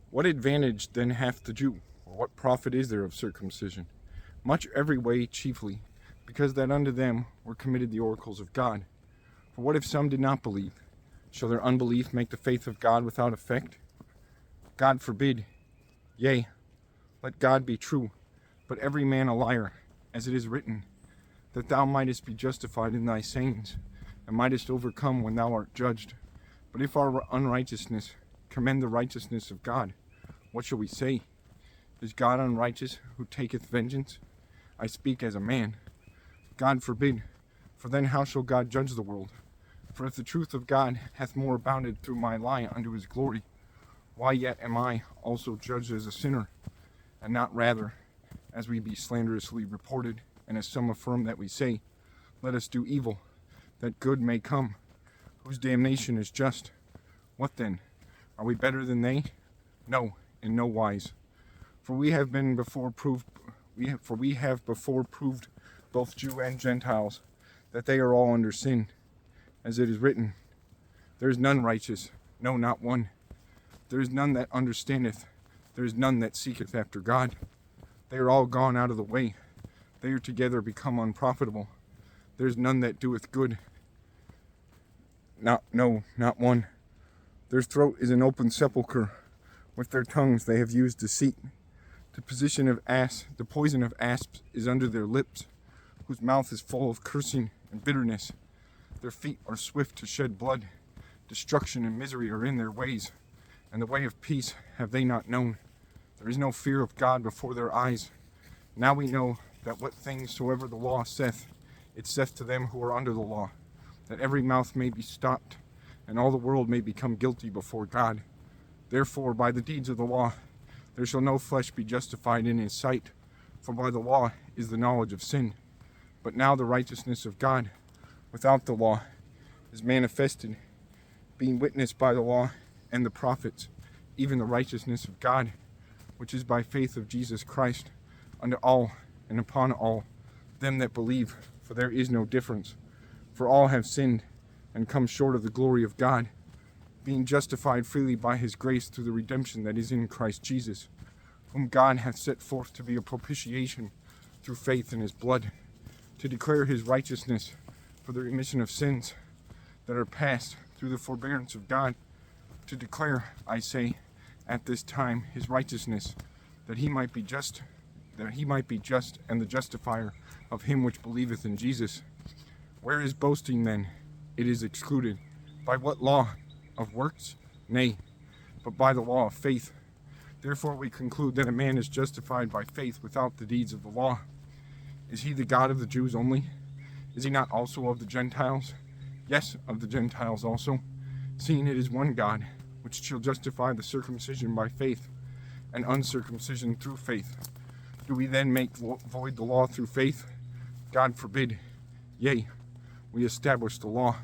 What advantage then hath the Jew, or what profit is there of circumcision? Much every way chiefly, because that unto them were committed the oracles of God. For what if some did not believe? Shall their unbelief make the faith of God without effect? God forbid. Yea, let God be true, but every man a liar, as it is written, that thou mightest be justified in thy sayings, and mightest overcome when thou art judged. But if our unrighteousness commend the righteousness of God, what shall we say? Is God unrighteous, who taketh vengeance? I speak as a man. God forbid, for then how shall God judge the world? For if the truth of God hath more abounded through my lie unto his glory, why yet am I also judged as a sinner, and not rather, as we be slanderously reported, and as some affirm that we say, let us do evil, that good may come, whose damnation is just. What then? Are we better than they? No, in no wise. For we have before proved both Jew and Gentiles, that they are all under sin, as it is written, there is none righteous, no, not one. There is none that understandeth, there is none that seeketh after God. They are all gone out of the way, they are together become unprofitable. There is none that doeth good, not one. Their throat is an open sepulchre, with their tongues they have used deceit. The poison of asps is under their lips, whose mouth is full of cursing and bitterness. Their feet are swift to shed blood. Destruction and misery are in their ways, and the way of peace have they not known. There is no fear of God before their eyes. Now we know that what things soever the law saith, it saith to them who are under the law, that every mouth may be stopped, and all the world may become guilty before God. Therefore, by the deeds of the law, there shall no flesh be justified in his sight, for by the law is the knowledge of sin. But now the righteousness of God, without the law, is manifested, being witnessed by the law and the prophets, even the righteousness of God, which is by faith of Jesus Christ, unto all and upon all them that believe, for there is no difference. For all have sinned, and come short of the glory of God, being justified freely by his grace through the redemption that is in Christ Jesus, whom God hath set forth to be a propitiation through faith in his blood, to declare his righteousness for the remission of sins that are past through the forbearance of God, to declare, I say, at this time his righteousness, that he might be just and the justifier of him which believeth in Jesus. Where is boasting then? It is excluded. By what law? Of works? Nay, but by the law of faith. Therefore we conclude that a man is justified by faith without the deeds of the law. Is he the God of the Jews only? Is he not also of the Gentiles? Yes, of the Gentiles also, seeing it is one God, which shall justify the circumcision by faith, and uncircumcision through faith. Do we then make void the law through faith? God forbid. Yea, we establish the law.